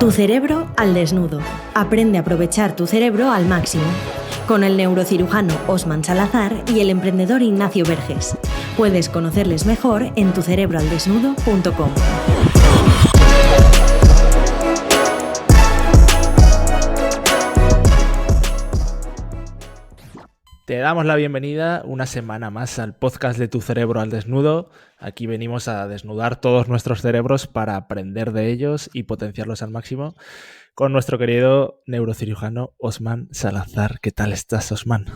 Tu cerebro al desnudo. Aprende a aprovechar tu cerebro al máximo. Con el neurocirujano Osman Salazar y el emprendedor Ignacio Verges. Puedes conocerles mejor en tucerebroaldesnudo.com. Te damos la bienvenida una semana más al podcast de Tu Cerebro al Desnudo. Aquí venimos a desnudar todos nuestros cerebros para aprender de ellos y potenciarlos al máximo con nuestro querido neurocirujano Osman Salazar. ¿Qué tal estás, Osman?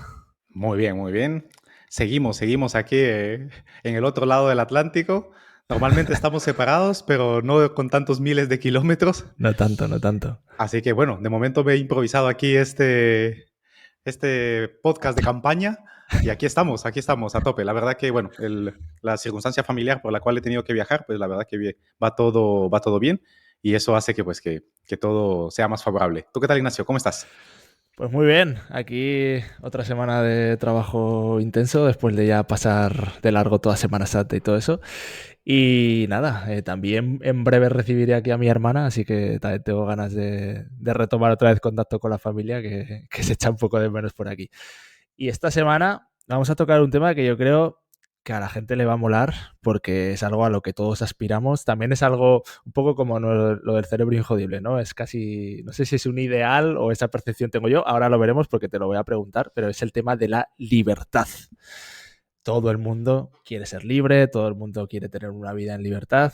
Muy bien, muy bien. Seguimos aquí en el otro lado del Atlántico. Normalmente estamos separados, pero no con tantos miles de kilómetros. No tanto. Así que bueno, de momento me he improvisado aquí este podcast de campaña y aquí estamos a tope. La verdad que, bueno, la circunstancia familiar por la cual he tenido que viajar, pues la verdad que va todo bien y eso hace que todo sea más favorable. ¿Tú qué tal, Ignacio? ¿Cómo estás? Pues muy bien, aquí otra semana de trabajo intenso después de ya pasar de largo toda Semana Santa y todo eso. Y nada, también en breve recibiré aquí a mi hermana, así que también tengo ganas de retomar otra vez contacto con la familia, que se echa un poco de menos por aquí. Y esta semana vamos a tocar un tema que yo creo que a la gente le va a molar porque es algo a lo que todos aspiramos. También es algo un poco como lo del cerebro injodible, ¿no? Es casi, no sé si es un ideal o esa percepción tengo yo, ahora lo veremos porque te lo voy a preguntar, pero es el tema de la libertad. Todo el mundo quiere ser libre, todo el mundo quiere tener una vida en libertad,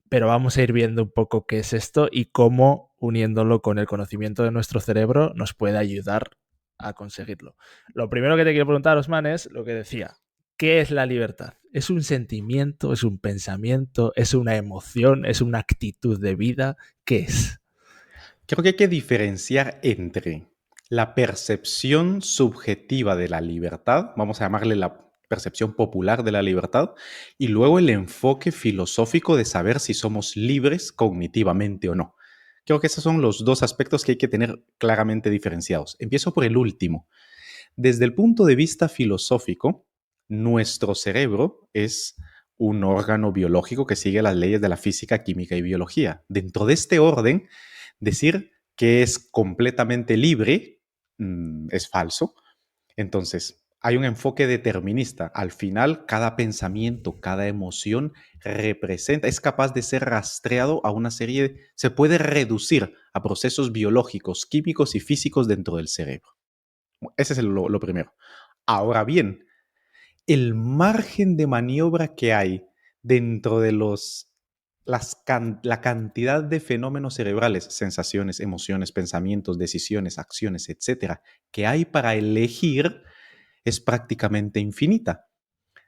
pero vamos a ir viendo un poco qué es esto y cómo, uniéndolo con el conocimiento de nuestro cerebro, nos puede ayudar a conseguirlo. Lo primero que te quiero preguntar, Osman, es lo que decía. ¿Qué es la libertad? ¿Es un sentimiento? ¿Es un pensamiento? ¿Es una emoción? ¿Es una actitud de vida? ¿Qué es? Creo que hay que diferenciar entre la percepción subjetiva de la libertad, vamos a llamarle la percepción popular de la libertad, y luego el enfoque filosófico de saber si somos libres cognitivamente o no. Creo que esos son los dos aspectos que hay que tener claramente diferenciados. Empiezo por el último. Desde el punto de vista filosófico, nuestro cerebro es un órgano biológico que sigue las leyes de la física, química y biología. Dentro de este orden, decir que es completamente libre es falso. Entonces, hay un enfoque determinista. Al final, cada pensamiento, cada emoción es capaz de ser rastreado a una se puede reducir a procesos biológicos, químicos y físicos dentro del cerebro. Ese es lo primero. Ahora bien, el margen de maniobra que hay dentro de la cantidad de fenómenos cerebrales, sensaciones, emociones, pensamientos, decisiones, acciones, etcétera, que hay para elegir es prácticamente infinita.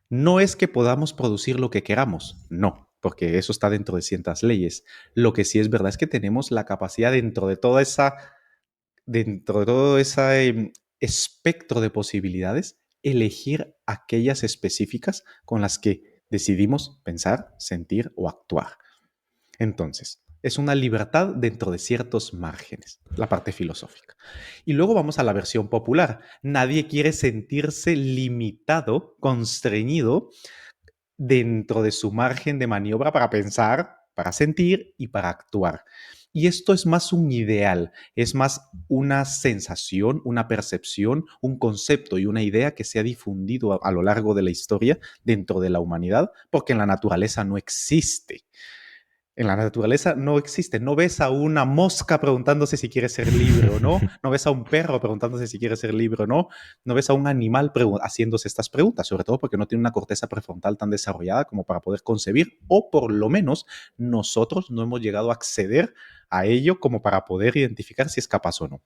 No es que podamos producir lo que queramos, no, porque eso está dentro de ciertas leyes. Lo que sí es verdad es que tenemos la capacidad dentro de todo ese espectro de posibilidades, elegir aquellas específicas con las que decidimos pensar, sentir o actuar. Entonces, es una libertad dentro de ciertos márgenes, la parte filosófica. Y luego vamos a la versión popular. Nadie quiere sentirse limitado, constreñido dentro de su margen de maniobra para pensar, para sentir y para actuar. Y esto es más un ideal, es más una sensación, una percepción, un concepto y una idea que se ha difundido a lo largo de la historia dentro de la humanidad, porque en la naturaleza no existe. En la naturaleza no existe. No ves a una mosca preguntándose si quiere ser libre o no. No ves a un perro preguntándose si quiere ser libre o no. No ves a un animal haciéndose estas preguntas, sobre todo porque no tiene una corteza prefrontal tan desarrollada como para poder concebir, o por lo menos nosotros no hemos llegado a acceder a ello como para poder identificar si es capaz o no.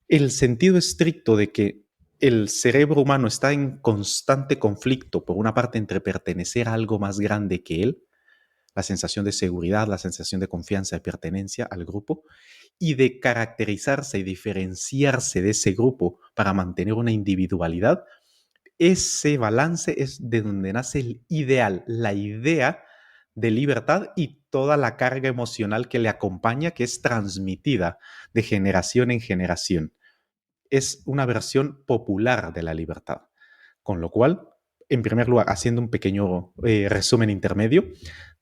El sentido estricto de que el cerebro humano está en constante conflicto, por una parte, entre pertenecer a algo más grande que él, la sensación de seguridad, la sensación de confianza, de pertenencia al grupo, y de caracterizarse y diferenciarse de ese grupo para mantener una individualidad. Ese balance es de donde nace el ideal, la idea de libertad y toda la carga emocional que le acompaña, que es transmitida de generación en generación. Es una versión popular de la libertad. Con lo cual, en primer lugar, haciendo un pequeño resumen intermedio,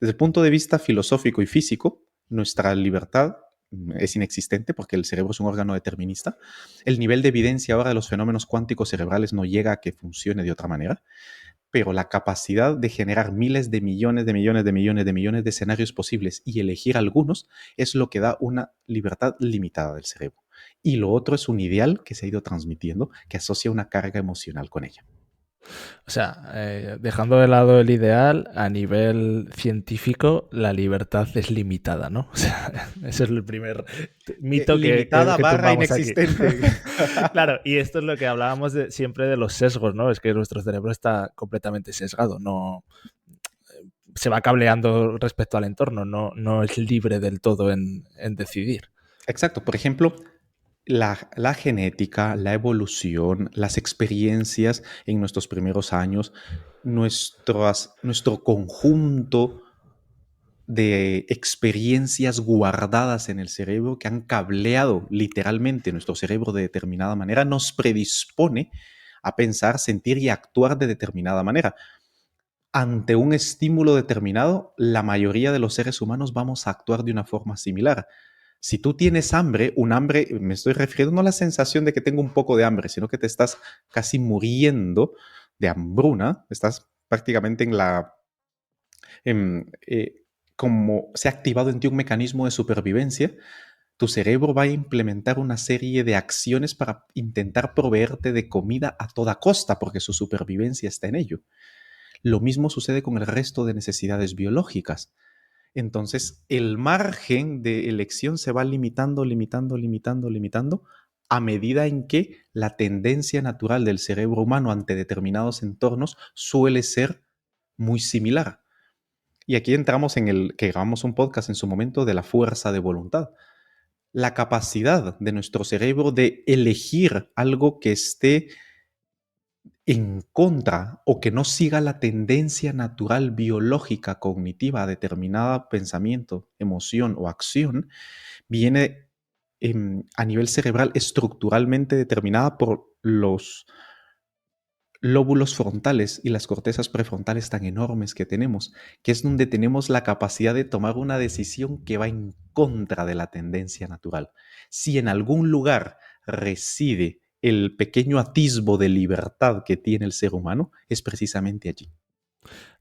desde el punto de vista filosófico y físico, nuestra libertad es inexistente porque el cerebro es un órgano determinista. El nivel de evidencia ahora de los fenómenos cuánticos cerebrales no llega a que funcione de otra manera, pero la capacidad de generar miles de millones de millones de millones de millones de escenarios posibles y elegir algunos es lo que da una libertad limitada del cerebro. Y lo otro es un ideal que se ha ido transmitiendo que asocia una carga emocional con ella. O sea, dejando de lado el ideal, a nivel científico, la libertad es limitada, ¿no? O sea, ese es el primer mito limitada que barra tumbamos aquí. inexistente. Claro, y esto es lo que hablábamos siempre de los sesgos, ¿no? Es que nuestro cerebro está completamente sesgado, no se va cableando respecto al entorno, no es libre del todo en decidir. Exacto. Por ejemplo, la genética, la evolución, las experiencias en nuestros primeros años, nuestro conjunto de experiencias guardadas en el cerebro que han cableado literalmente nuestro cerebro de determinada manera, nos predispone a pensar, sentir y actuar de determinada manera. Ante un estímulo determinado, la mayoría de los seres humanos vamos a actuar de una forma similar. Si tú tienes hambre, un hambre, me estoy refiriendo no a la sensación de que tengo un poco de hambre, sino que te estás casi muriendo de hambruna, estás prácticamente como se ha activado en ti un mecanismo de supervivencia, tu cerebro va a implementar una serie de acciones para intentar proveerte de comida a toda costa, porque su supervivencia está en ello. Lo mismo sucede con el resto de necesidades biológicas. Entonces, el margen de elección se va limitando, limitando, limitando, limitando, a medida en que la tendencia natural del cerebro humano ante determinados entornos suele ser muy similar. Y aquí entramos en el que grabamos un podcast en su momento de la fuerza de voluntad. La capacidad de nuestro cerebro de elegir algo que esté en contra o que no siga la tendencia natural biológica cognitiva a determinado pensamiento, emoción o acción, viene a nivel cerebral estructuralmente determinada por los lóbulos frontales y las cortezas prefrontales tan enormes que tenemos, que es donde tenemos la capacidad de tomar una decisión que va en contra de la tendencia natural. Si en algún lugar reside el pequeño atisbo de libertad que tiene el ser humano, es precisamente allí.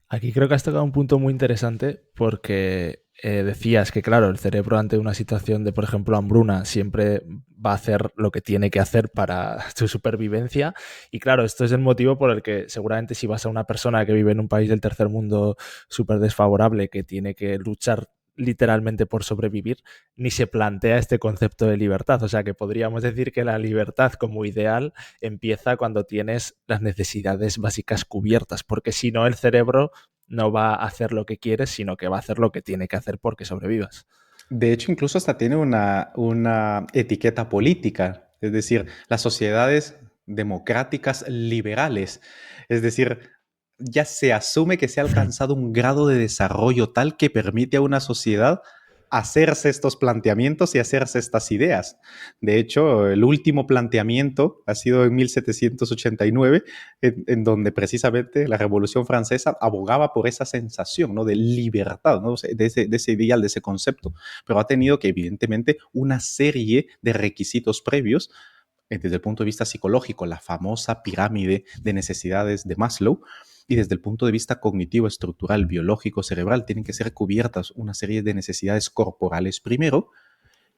Aquí creo que has tocado un punto muy interesante porque decías que, claro, el cerebro ante una situación de, por ejemplo, hambruna, siempre va a hacer lo que tiene que hacer para su supervivencia. Y claro, esto es el motivo por el que seguramente si vas a una persona que vive en un país del tercer mundo súper desfavorable, que tiene que luchar literalmente por sobrevivir, ni se plantea este concepto de libertad. O sea que podríamos decir que la libertad como ideal empieza cuando tienes las necesidades básicas cubiertas, porque si no el cerebro no va a hacer lo que quieres, sino que va a hacer lo que tiene que hacer porque sobrevivas. De hecho, incluso hasta tiene una etiqueta política, es decir, las sociedades democráticas liberales. Es decir, ya se asume que se ha alcanzado un grado de desarrollo tal que permite a una sociedad hacerse estos planteamientos y hacerse estas ideas. De hecho, el último planteamiento ha sido en 1789, en donde precisamente la Revolución Francesa abogaba por esa sensación, ¿no?, de libertad, ¿no?, de ese ideal, de ese concepto, pero ha tenido que, evidentemente, una serie de requisitos previos desde el punto de vista psicológico, la famosa pirámide de necesidades de Maslow, y desde el punto de vista cognitivo, estructural, biológico, cerebral, tienen que ser cubiertas una serie de necesidades corporales primero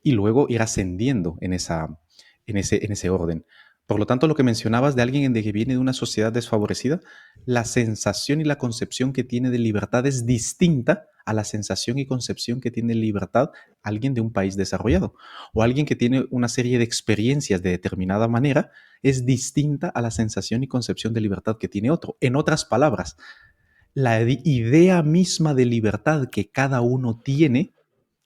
y luego ir ascendiendo en ese orden. Por lo tanto, lo que mencionabas de alguien que viene de una sociedad desfavorecida, la sensación y la concepción que tiene de libertad es distinta a la sensación y concepción que tiene de libertad alguien de un país desarrollado. O alguien que tiene una serie de experiencias de determinada manera es distinta a la sensación y concepción de libertad que tiene otro. En otras palabras, la idea misma de libertad que cada uno tiene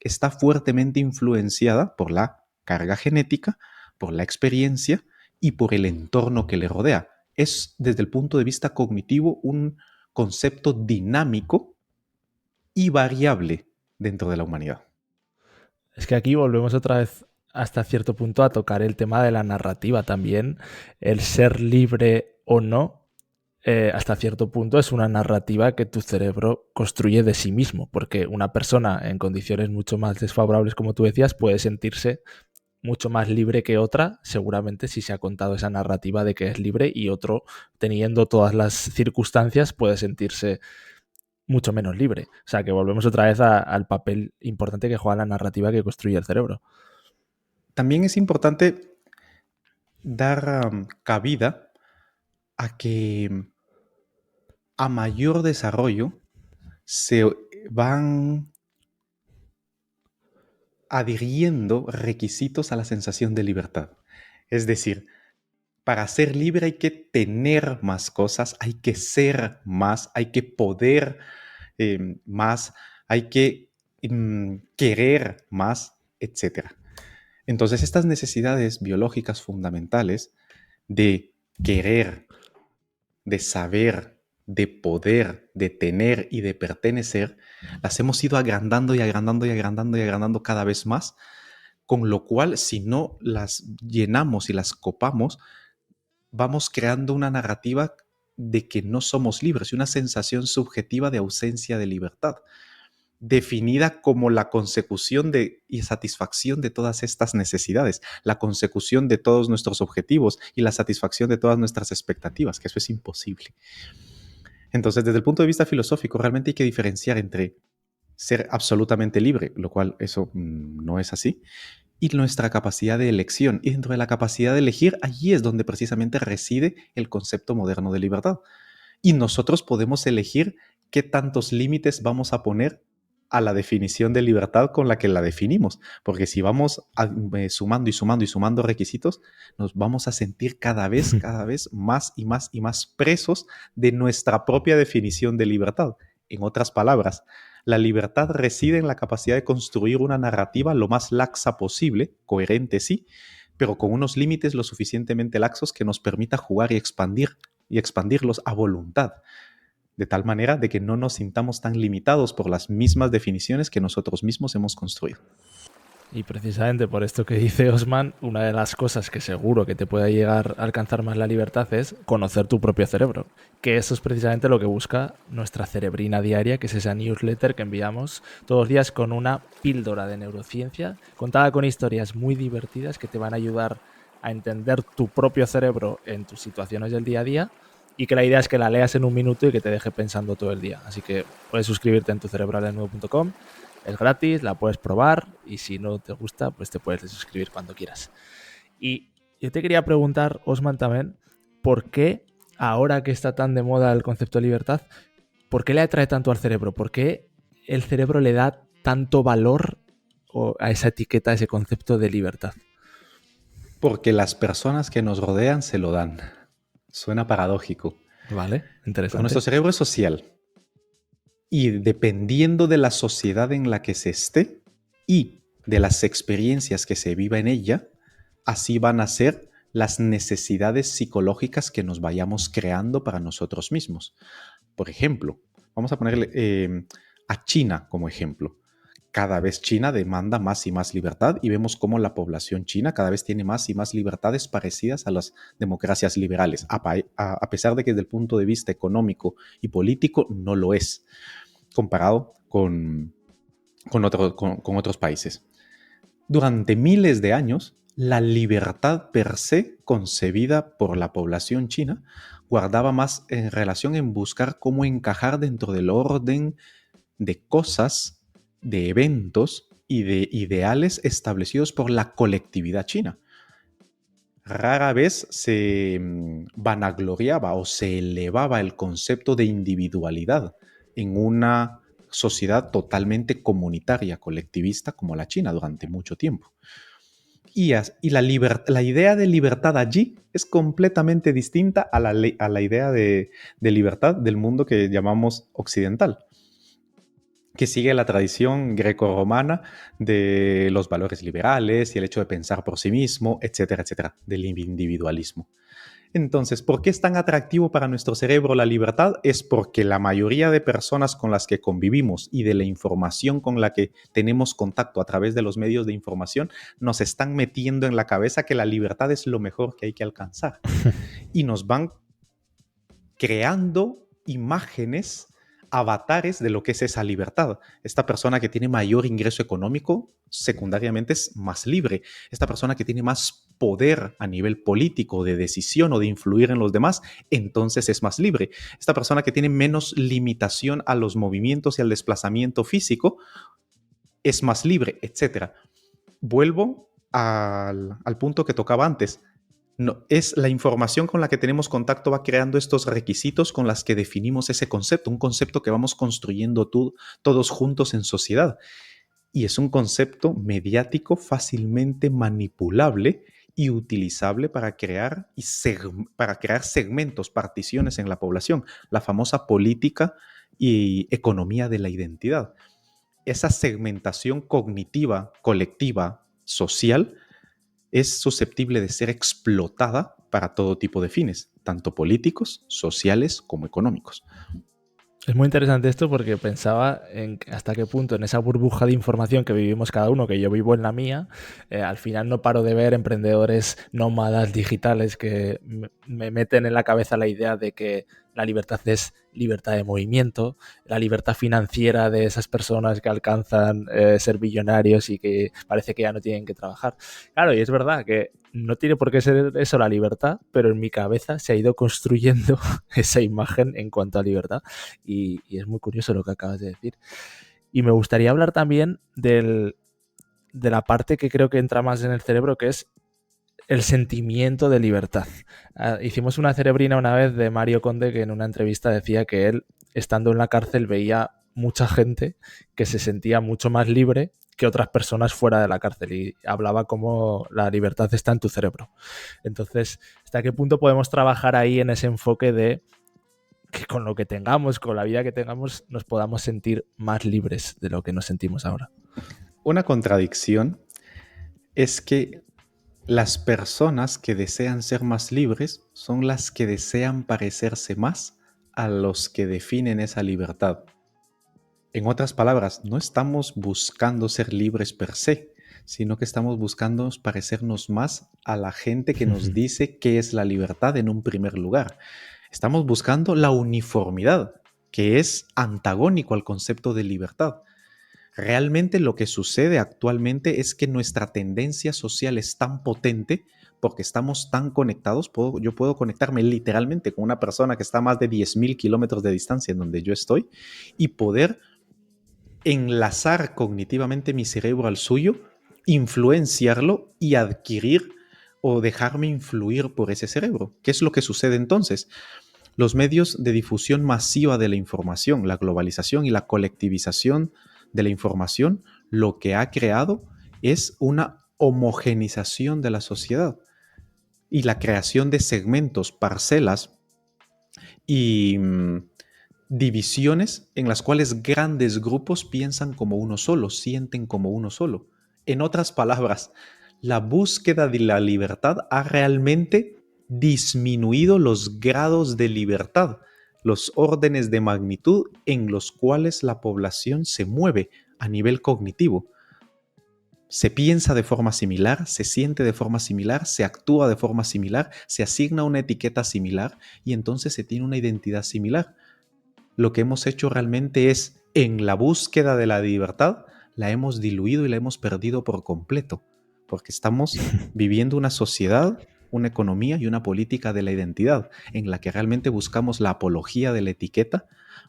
está fuertemente influenciada por la carga genética, por la experiencia y por el entorno que le rodea. Es, desde el punto de vista cognitivo, un concepto dinámico y variable dentro de la humanidad. Es que aquí volvemos otra vez hasta cierto punto a tocar el tema de la narrativa también, el ser libre o no. hasta cierto punto es una narrativa que tu cerebro construye de sí mismo, porque una persona en condiciones mucho más desfavorables, como tú decías, puede sentirse mucho más libre que otra, seguramente si se ha contado esa narrativa de que es libre, y otro, teniendo todas las circunstancias, puede sentirse mucho menos libre. O sea, que volvemos otra vez al papel importante que juega la narrativa que construye el cerebro. También es importante dar cabida a que a mayor desarrollo se van adhiriendo requisitos a la sensación de libertad. Es decir, para ser libre hay que tener más cosas, hay que ser más, hay que poder más, hay que querer más, etc. Entonces, estas necesidades biológicas fundamentales de querer, de saber, de poder, de tener y de pertenecer, las hemos ido agrandando y agrandando y agrandando y agrandando cada vez más, con lo cual, si no las llenamos y las copamos, vamos creando una narrativa de que no somos libres y una sensación subjetiva de ausencia de libertad, definida como la consecución y satisfacción de todas estas necesidades, la consecución de todos nuestros objetivos y la satisfacción de todas nuestras expectativas, que eso es imposible. Entonces, desde el punto de vista filosófico, realmente hay que diferenciar entre ser absolutamente libre, lo cual eso no es así, y nuestra capacidad de elección. Y dentro de la capacidad de elegir, allí es donde precisamente reside el concepto moderno de libertad. Y nosotros podemos elegir qué tantos límites vamos a poner a la definición de libertad con la que la definimos. Porque si vamos sumando y sumando y sumando requisitos, nos vamos a sentir cada vez más y más y más presos de nuestra propia definición de libertad. En otras palabras, la libertad reside en la capacidad de construir una narrativa lo más laxa posible, coherente sí, pero con unos límites lo suficientemente laxos que nos permita jugar y expandirlos a voluntad, de tal manera de que no nos sintamos tan limitados por las mismas definiciones que nosotros mismos hemos construido. Y precisamente por esto que dice Osman, una de las cosas que seguro que te puede llegar a alcanzar más la libertad es conocer tu propio cerebro, que eso es precisamente lo que busca nuestra cerebrina diaria, que es esa newsletter que enviamos todos los días con una píldora de neurociencia contada con historias muy divertidas que te van a ayudar a entender tu propio cerebro en tus situaciones del día a día, y que la idea es que la leas en un minuto y que te deje pensando todo el día. Así que puedes suscribirte en tucerebraldesnudo.com. Es gratis, la puedes probar, y si no te gusta, pues te puedes suscribir cuando quieras. Y yo te quería preguntar, Osman, también, ¿por qué ahora que está tan de moda el concepto de libertad, por qué le atrae tanto al cerebro? ¿Por qué el cerebro le da tanto valor a esa etiqueta, a ese concepto de libertad? Porque las personas que nos rodean se lo dan. Suena paradójico. Vale, interesante. Pero nuestro cerebro es social. Y dependiendo de la sociedad en la que se esté y de las experiencias que se viva en ella, así van a ser las necesidades psicológicas que nos vayamos creando para nosotros mismos. Por ejemplo, vamos a ponerle a China como ejemplo. Cada vez China demanda más y más libertad y vemos cómo la población china cada vez tiene más y más libertades parecidas a las democracias liberales, a pesar de que desde el punto de vista económico y político no lo es, comparado con otros países. Durante miles de años, la libertad per se concebida por la población china guardaba más en relación en buscar cómo encajar dentro del orden de cosas, de eventos y de ideales establecidos por la colectividad china. Rara vez se vanagloriaba o se elevaba el concepto de individualidad en una sociedad totalmente comunitaria, colectivista como la China durante mucho tiempo. Y la idea de libertad allí es completamente distinta a la idea de libertad del mundo que llamamos occidental, que sigue la tradición grecorromana de los valores liberales y el hecho de pensar por sí mismo, etcétera, etcétera, del individualismo. Entonces, ¿por qué es tan atractivo para nuestro cerebro la libertad? Es porque la mayoría de personas con las que convivimos y de la información con la que tenemos contacto a través de los medios de información nos están metiendo en la cabeza que la libertad es lo mejor que hay que alcanzar. Y nos van creando imágenes, avatares de lo que es esa libertad. Esta persona que tiene mayor ingreso económico, secundariamente es más libre. Esta persona que tiene más poder a nivel político, de decisión o de influir en los demás, entonces es más libre. Esta persona que tiene menos limitación a los movimientos y al desplazamiento físico, es más libre, etc. Vuelvo al punto que tocaba antes. No, es la información con la que tenemos contacto va creando estos requisitos con las que definimos ese concepto, un concepto que vamos construyendo todos juntos en sociedad. Y es un concepto mediático fácilmente manipulable y utilizable para crear segmentos, particiones en la población, la famosa política y economía de la identidad. Esa segmentación cognitiva, colectiva, social, es susceptible de ser explotada para todo tipo de fines, tanto políticos, sociales como económicos. Es muy interesante esto porque pensaba en hasta qué punto en esa burbuja de información que vivimos cada uno, que yo vivo en la mía, al final no paro de ver emprendedores nómadas digitales que me meten en la cabeza la idea de que la libertad es libertad de movimiento, la libertad financiera de esas personas que alcanzan ser billonarios y que parece que ya no tienen que trabajar. Claro, y es verdad que no tiene por qué ser eso la libertad, pero en mi cabeza se ha ido construyendo esa imagen en cuanto a libertad y es muy curioso lo que acabas de decir. Y me gustaría hablar también de la parte que creo que entra más en el cerebro, que es el sentimiento de libertad. Hicimos una cerebrina una vez de Mario Conde que en una entrevista decía que él, estando en la cárcel, veía mucha gente que se sentía mucho más libre que otras personas fuera de la cárcel y hablaba como la libertad está en tu cerebro. Entonces, ¿hasta qué punto podemos trabajar ahí en ese enfoque de que con lo que tengamos, con la vida que tengamos, nos podamos sentir más libres de lo que nos sentimos ahora? Una contradicción es que las personas que desean ser más libres son las que desean parecerse más a los que definen esa libertad. En otras palabras, no estamos buscando ser libres per se, sino que estamos buscando parecernos más a la gente que nos dice qué es la libertad en un primer lugar. Estamos buscando la uniformidad, que es antagónico al concepto de libertad. Realmente lo que sucede actualmente es que nuestra tendencia social es tan potente porque estamos tan conectados. Yo puedo conectarme literalmente con una persona que está a más de 10.000 kilómetros de distancia en donde yo estoy y poder enlazar cognitivamente mi cerebro al suyo, influenciarlo y adquirir o dejarme influir por ese cerebro. ¿Qué es lo que sucede entonces? Los medios de difusión masiva de la información, la globalización y la colectivización de la información, lo que ha creado es una homogenización de la sociedad y la creación de segmentos, parcelas y divisiones en las cuales grandes grupos piensan como uno solo, sienten como uno solo. En otras palabras, la búsqueda de la libertad ha realmente disminuido los grados de libertad, los órdenes de magnitud en los cuales la población se mueve a nivel cognitivo. Se piensa de forma similar, se siente de forma similar, se actúa de forma similar, se asigna una etiqueta similar y entonces se tiene una identidad similar. Lo que hemos hecho realmente es, en la búsqueda de la libertad, la hemos diluido y la hemos perdido por completo, porque estamos viviendo una sociedad, una economía y una política de la identidad, en la que realmente buscamos la apología de la etiqueta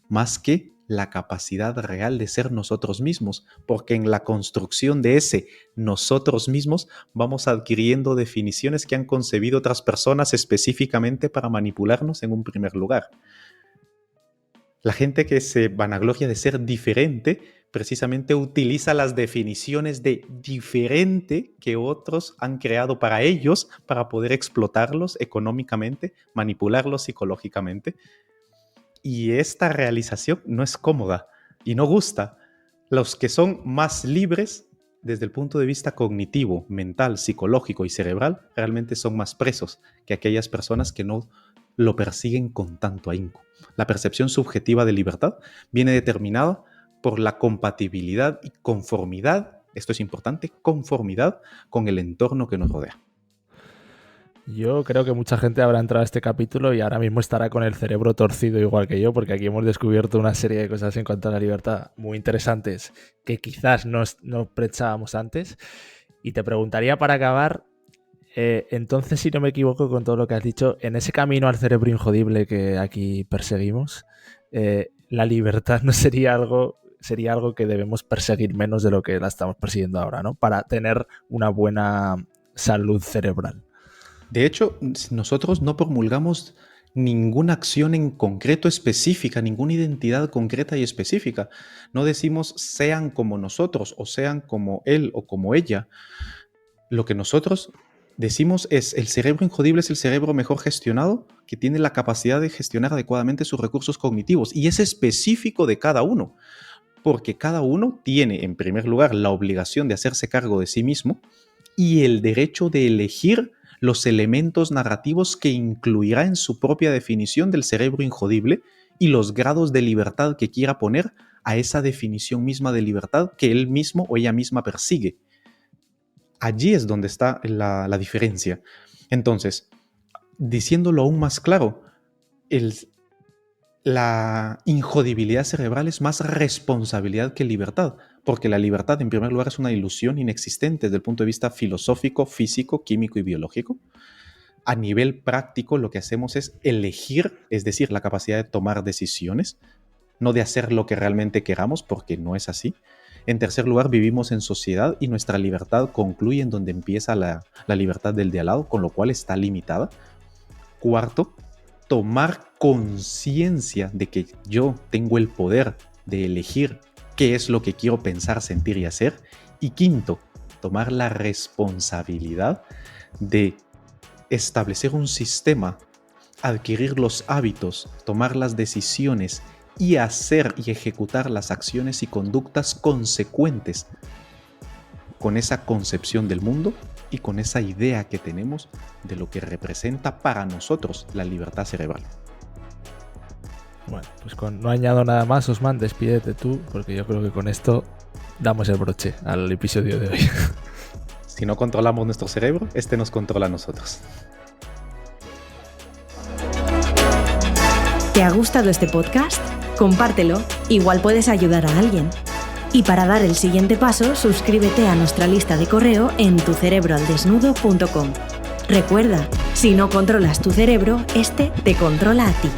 más que la capacidad real de ser nosotros mismos, porque en la construcción de ese nosotros mismos vamos adquiriendo definiciones que han concebido otras personas específicamente para manipularnos en un primer lugar. La gente que se vanagloria de ser diferente precisamente utiliza las definiciones de diferente que otros han creado para ellos para poder explotarlos económicamente, manipularlos psicológicamente. Y esta realización no es cómoda y no gusta. Los que son más libres desde el punto de vista cognitivo, mental, psicológico y cerebral realmente son más presos que aquellas personas que no lo persiguen con tanto ahínco. La percepción subjetiva de libertad viene determinada por la compatibilidad y conformidad, esto es importante, conformidad con el entorno que nos rodea. Yo creo que mucha gente habrá entrado a este capítulo y ahora mismo estará con el cerebro torcido igual que yo, porque aquí hemos descubierto una serie de cosas en cuanto a la libertad muy interesantes que quizás no pensábamos antes. Y te preguntaría para acabar, entonces, si no me equivoco con todo lo que has dicho, en ese camino al cerebro injodible que aquí perseguimos, la libertad no sería algo que debemos perseguir menos de lo que la estamos persiguiendo ahora, ¿no? Para tener una buena salud cerebral. De hecho, nosotros no promulgamos ninguna acción en concreto específica, ninguna identidad concreta y específica. No decimos sean como nosotros o sean como él o como ella. Lo que nosotros decimos es el cerebro injodible es el cerebro mejor gestionado que tiene la capacidad de gestionar adecuadamente sus recursos cognitivos y es específico de cada uno, porque cada uno tiene en primer lugar la obligación de hacerse cargo de sí mismo y el derecho de elegir los elementos narrativos que incluirá en su propia definición del cerebro injodible y los grados de libertad que quiera poner a esa definición misma de libertad que él mismo o ella misma persigue. Allí es donde está la diferencia. Entonces, diciéndolo aún más claro, la injodibilidad cerebral es más responsabilidad que libertad, porque la libertad en primer lugar es una ilusión inexistente desde el punto de vista filosófico, físico, químico y biológico. A nivel práctico lo que hacemos es elegir, es decir, la capacidad de tomar decisiones, no de hacer lo que realmente queramos, porque no es así. En tercer lugar, vivimos en sociedad y nuestra libertad concluye en donde empieza la libertad del de al lado, con lo cual está limitada. Cuarto, tomar conciencia de que yo tengo el poder de elegir qué es lo que quiero pensar, sentir y hacer. Y quinto, tomar la responsabilidad de establecer un sistema, adquirir los hábitos, tomar las decisiones y hacer y ejecutar las acciones y conductas consecuentes con esa concepción del mundo y con esa idea que tenemos de lo que representa para nosotros la libertad cerebral. Bueno, pues no añado nada más, Osman, despídete tú, porque yo creo que con esto damos el broche al episodio de hoy. Si no controlamos nuestro cerebro, este nos controla a nosotros. ¿Te ha gustado este podcast? Compártelo, igual puedes ayudar a alguien. Y para dar el siguiente paso, suscríbete a nuestra lista de correo en tucerebroaldesnudo.com. Recuerda, si no controlas tu cerebro, este te controla a ti.